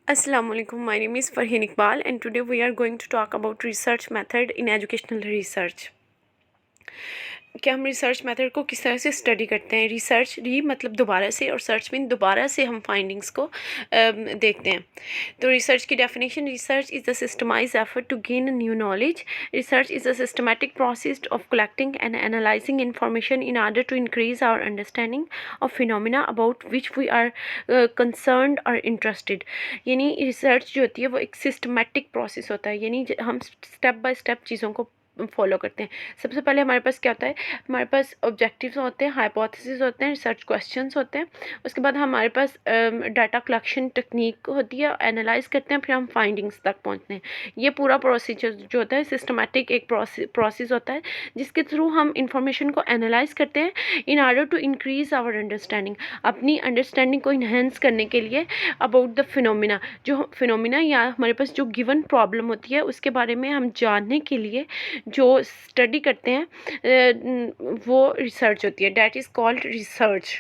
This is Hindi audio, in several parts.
Assalamu alaikum. My name is Farheen Iqbal and today we are going to talk about research method in educational research. कि हम रिसर्च मेथड को किस तरह से स्टडी करते हैं। रिसर्च री मतलब दोबारा से और सर्च मीन दोबारा से हम फाइंडिंग्स को देखते हैं। तो रिसर्च की definition, research is the systemise effort to gain new knowledge. Research is a systematic process of collecting and analysing information in order to increase our understanding of phenomena about which we are concerned और इंटरेस्टेड। यानी रिसर्च जो होती है वो एक सिस्टमैटिक प्रोसेस होता है, यानी हम स्टेप बाय स्टेप चीज़ों को फॉलो करते हैं। सबसे पहले हमारे पास क्या होता है, हमारे पास ऑब्जेक्टिव्स होते हैं, हाइपोथेसिस होते हैं, रिसर्च क्वेश्चंस होते हैं। उसके बाद हमारे पास डाटा कलेक्शन टेक्निक होती है, एनालाइज करते हैं, फिर हम फाइंडिंग्स तक पहुंचते हैं। ये पूरा प्रोसीजर जो होता है सिस्टमेटिक एक प्रोसेस होता है जिसके थ्रू हम इंफॉर्मेशन को एनालाइज करते हैं in order to increase our understanding, अपनी अंडरस्टैंडिंग को इन्हेंस करने के लिए अबाउट द फिनोमिना, जो फिनोमिना या हमारे पास जो गिवन प्रॉब्लम होती है उसके बारे में हम जानने के लिए जो स्टडी करते हैं वो रिसर्च होती है। That is called research.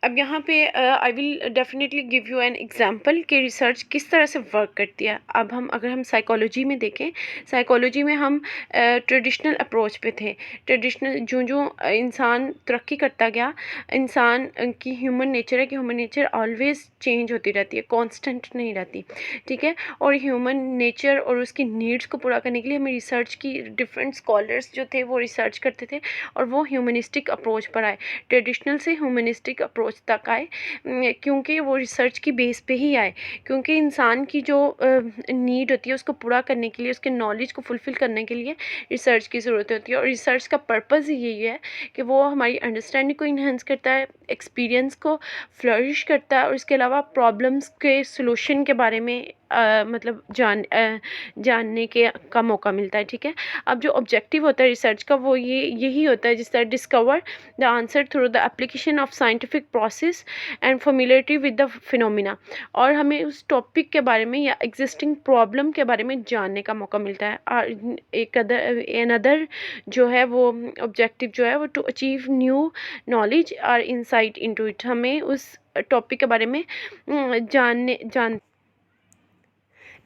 अब यहाँ पे I will definitely give you an example कि रिसर्च किस तरह से वर्क करती है। अब अगर हम साइकोलॉजी में देखें, साइकोलॉजी में हम ट्रेडिशनल अप्रोच पे थे। ट्रेडिशनल जो जो इंसान तरक्की करता गया, इंसान की ह्यूमन नेचर है कि ह्यूमन नेचर ऑलवेज चेंज होती रहती है, कांस्टेंट नहीं रहती, ठीक है। और ह्यूमन नेचर और उसकी नीड्स को पूरा करने के लिए हमें रिसर्च की डिफरेंट स्कॉलर्स जो थे वो रिसर्च करते थे और वो ह्यूमनिस्टिक अप्रोच पर आए, ट्रेडिशनल से ह्यूमनिस्टिक अप्रोच तक आए, क्योंकि वो रिसर्च की बेस पे ही आए। क्योंकि इंसान की जो नीड होती है उसको पूरा करने के लिए, उसके नॉलेज को फुलफ़िल करने के लिए रिसर्च की ज़रूरत होती है। और रिसर्च का पर्पज़ यही है कि वो हमारी अंडरस्टैंडिंग को इन्हेंस करता है, एक्सपीरियंस को फ्लरिश करता है और इसके अलावा प्रॉब्लम्स के सॉल्यूशन के बारे में मतलब जानने के का मौका मिलता है, ठीक है। अब जो ऑब्जेक्टिव होता है रिसर्च का वो यही होता है, जिस तरह discover the answer through the application of scientific process and familiarity with the phenomena. और हमें उस टॉपिक के बारे में या एग्जिस्टिंग प्रॉब्लम के बारे में जानने का मौका मिलता है। और एक अदर जो है वो ऑब्जेक्टिव जो है वो टू अचीव न्यू नॉलेज और इंसाइट इनटू इट, हमें उस टॉपिक के बारे में जान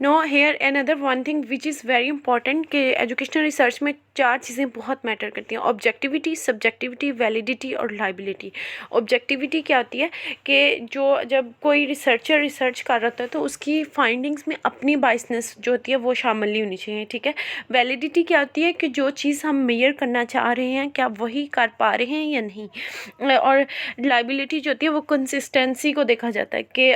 now here another one thing which is very important कि एजुकेशनल रिसर्च में 4 चीज़ें बहुत मैटर करती हैं: ऑब्जेक्टिविटी, सब्जेक्टिविटी, वैलिडिटी और लाइबिलिटी। ऑब्जेक्टिविटी क्या होती है कि जब कोई रिसर्चर रिसर्च कर रहा होता है तो उसकी फाइंडिंग्स में अपनी बायसनेस जो होती है वो शामिल नहीं होनी चाहिए, ठीक है। वैलिडिटी क्या होती है कि जो चीज़ हम मेजर करना चाह रहे हैं क्या वही कर पा रहे हैं या नहीं। और लाइबिलिटी जो होती है वो कंसिस्टेंसी को देखा जाता है कि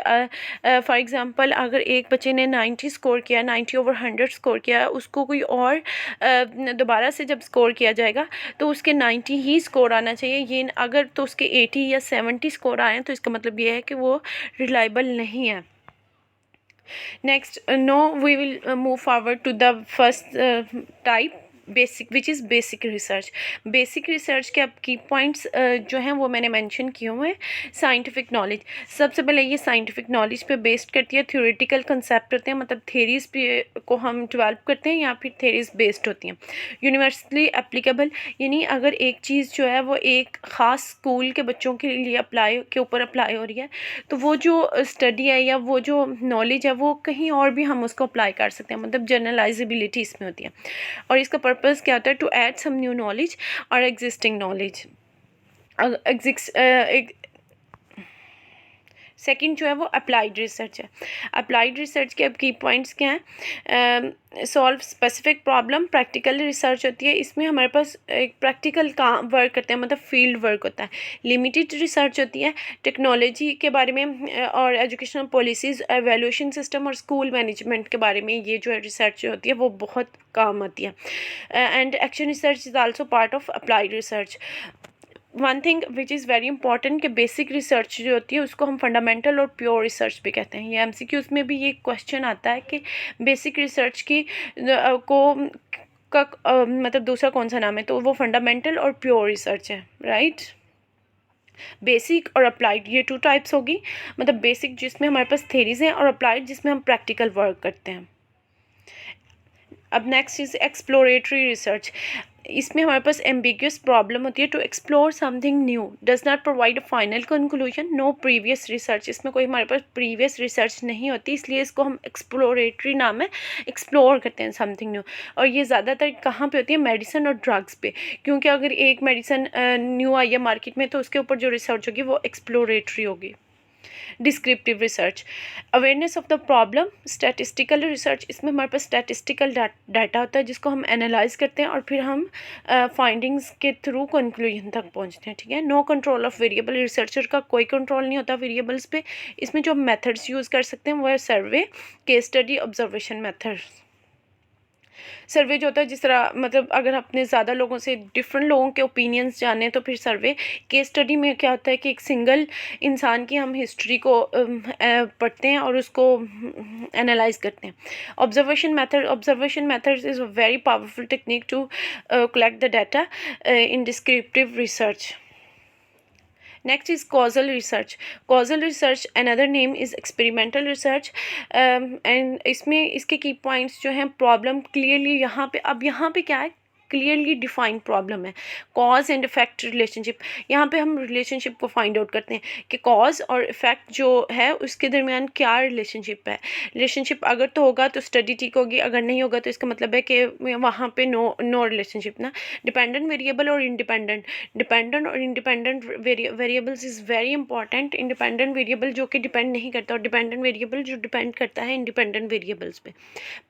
फॉर एग्ज़ाम्पल अगर एक बच्चे ने 90 स्कोर किया, 90/100 स्कोर किया, उसको कोई और दोबारा से जब स्कोर किया जाएगा तो उसके 90 ही स्कोर आना चाहिए। ये अगर तो उसके 80 या 70 स्कोर आए हैं तो इसका मतलब ये है कि वो रिलायबल नहीं है। Next, now we will move forward to the first type, basic, which is basic research. Basic research के अब की पॉइंट्स जो हैं वो मैंने मेंशन किए हुए हैं। साइंटिफिक नॉलेज, सबसे पहले ये साइंटिफिक नॉलेज पे बेस्ड करती है। थ्योरेटिकल कंसेप्ट होते हैं, मतलब थेरीज पे को हम डेवलप करते हैं या फिर थेरीज बेस्ड होती हैं। यूनिवर्सली एप्लीकेबल, यानी अगर एक चीज़ जो है वो एक ख़ास स्कूल के बच्चों के लिए ऊपर अप्लाई हो रही है तो वो जो स्टडी है या वो जो नॉलेज है वो कहीं और भी हम उसको अप्लाई कर सकते हैं, मतलब जनरलाइजेबिलिटी इसमें होती है। और इसका पर्पस क्या होता है? To add some new knowledge और एग्जिस्टिंग नॉलेज। सेकंड जो है वो अप्लाइड रिसर्च है। अप्लाइड रिसर्च के अब की पॉइंट्स क्या हैं? Solve specific problem, practical research होती है, इसमें हमारे पास एक प्रैक्टिकल काम वर्क करते हैं, मतलब फील्ड वर्क होता है। लिमिटेड रिसर्च होती है, टेक्नोलॉजी के बारे में और एजुकेशनल पॉलिसीज़, एवेल्यूशन सिस्टम और स्कूल मैनेजमेंट के बारे में ये जो है रिसर्च होती है वो बहुत काम आती है। And action research is also part of applied research. One thing which is very important कि बेसिक रिसर्च जो होती है उसको हम फंडामेंटल और प्योर रिसर्च भी कहते हैं। ये एमसीक्यूज़ में भी ये क्वेश्चन आता है कि बेसिक रिसर्च की मतलब दूसरा कौन सा नाम है, तो वो फंडामेंटल और प्योर रिसर्च है, राइट। बेसिक और अप्लाइड ये 2 टाइप्स होगी, मतलब बेसिक जिसमें हमारे पास थेरीज हैं और अप्लाइड जिसमें हम प्रैक्टिकल वर्क करते हैं। अब नेक्स्ट इज़ एक्सप्लोरेटरी रिसर्च। इसमें हमारे पास एम्बिग्यूस प्रॉब्लम होती है। To explore something new does not provide a final conclusion, no previous research. इसमें कोई हमारे पास प्रीवियस रिसर्च नहीं होती, इसलिए इसको हम एक्सप्लोरेटरी नाम है, एक्सप्लोर करते हैं समथिंग न्यू। और ये ज़्यादातर कहाँ पे होती है? मेडिसिन और ड्रग्स पे, क्योंकि अगर एक मेडिसिन न्यू आई है मार्केट में तो उसके ऊपर जो रिसर्च होगी वो एक्सप्लोरेटरी होगी। Descriptive research, awareness of the problem, statistical research. इसमें हमारे पास स्टैटिस्टिकल डाटा होता है जिसको हम एनालाइज करते हैं और फिर हम फाइंडिंग्स के थ्रू कंक्लूजन तक पहुंचते हैं, ठीक है। No control of variable, researcher का कोई कंट्रोल नहीं होता वेरिएबल्स पे। इसमें जो मेथड्स यूज़ कर सकते हैं वो है सर्वे, केस स्टडी, ऑब्जर्वेशन मेथड्स। सर्वे जो होता है, जिस तरह मतलब अगर अपने ज़्यादा लोगों से डिफरेंट लोगों के ओपिनियंस जाने तो फिर सर्वे। केस स्टडी में क्या होता है कि एक सिंगल इंसान की हम हिस्ट्री को पढ़ते हैं और उसको एनालाइज करते हैं। Observation method is a very powerful technique to collect the data in descriptive research. Next is causal research. Causal research, another name is experimental research. And इसमें इसके की पॉइंट्स जो हैं, प्रॉब्लम क्लियरली यहाँ पे, अब यहाँ पे क्या है, क्लियरली डिफाइंड प्रॉब्लम है। कॉज एंड इफेक्ट रिलेशनशिप, यहाँ पे हम रिलेशनशिप को फाइंड आउट करते हैं कि कॉज और इफेक्ट जो है उसके दरमियान क्या रिलेशनशिप है। रिलेशनशिप अगर तो होगा तो स्टडी ठीक होगी, अगर नहीं होगा तो इसका मतलब है कि वहाँ पे नो रिलेशनशिप ना। डिपेंडेंट वेरिएबल और इंडिपेंडेंट, डिपेंडेंट और independent variables is very important. Independent variable जो कि डिपेंड नहीं करता और डिपेंडेंट वेरिएबल जो डिपेंड करता है इंडिपेंडेंट वेरिएबल्स पे।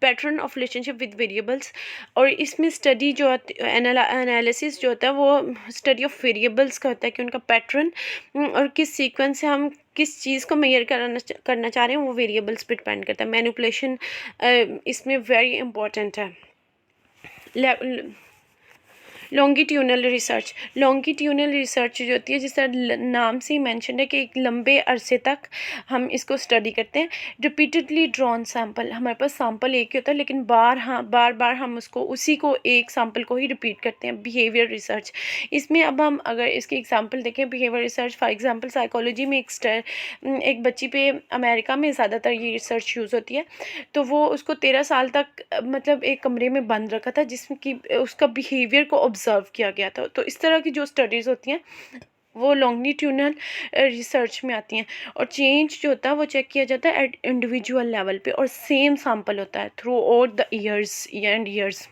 Pattern of relationship with variables, और इसमें स्टडी जो एनालिसिस जो होता है वो स्टडी ऑफ वेरिएबल्स का होता है कि उनका पैटर्न और किस सीक्वेंस से हम किस चीज़ को मेजर करना चाह रहे हैं वो वेरिएबल्स पे डिपेंड करता है। मैनिपुलेशन इसमें वेरी इंपॉर्टेंट है। लॉन्गिट्यूनल रिसर्च, लॉन्गिट्यूनल रिसर्च जो होती है, जिस तरह नाम से ही मैंशन है कि एक लंबे अरसे तक हम इसको स्टडी करते हैं। रिपीटेडली ड्रॉन सैम्पल, हमारे पास सैम्पल एक ही होता है लेकिन बार बार हम उसको उसी को एक सैम्पल को ही रिपीट करते हैं। बिहेवियर रिसर्च, इसमें अब हम अगर इसके एग्जांपल देखें, behaviour research for example psychology में एक बच्ची पे अमेरिका में ज़्यादातर ये रिसर्च यूज़ होती है, तो वो उसको 13 साल तक मतलब एक कमरे में बंद रखा था जिसमें कि उसका बिहेवियर को ऑब्जर्व किया गया था। तो इस तरह की जो स्टडीज़ होती हैं वो लॉन्गिट्यूडनल रिसर्च में आती हैं। और चेंज जो होता है वो चेक किया जाता है एट इंडिविजुअल लेवल पे, और सेम सैम्पल होता है through out the years.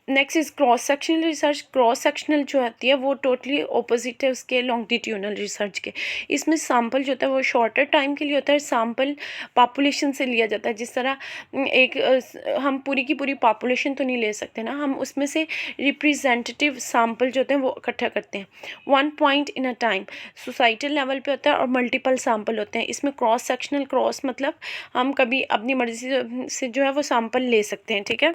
Next is cross sectional research. Cross sectional जो आती है वो टोटली ऑपोजिट है उसके लॉन्गिट्यूडनल रिसर्च के। इसमें सैम्पल जो होता है वो शॉर्टर टाइम के लिए होता है, सैम्पल पॉपुलेशन से लिया जाता है। जिस तरह एक हम पूरी की पूरी पॉपुलेशन तो नहीं ले सकते ना, हम उसमें से रिप्रेजेंटेटिव सैम्पल जो होते हैं वो इकट्ठा करते हैं। 1 point in a time, societal level पे होता है और मल्टीपल सैम्पल होते हैं। इसमें क्रॉस सेक्शनल, क्रॉस मतलब हम कभी अपनी मर्जी से जो है वो सैम्पल ले सकते हैं, ठीक है।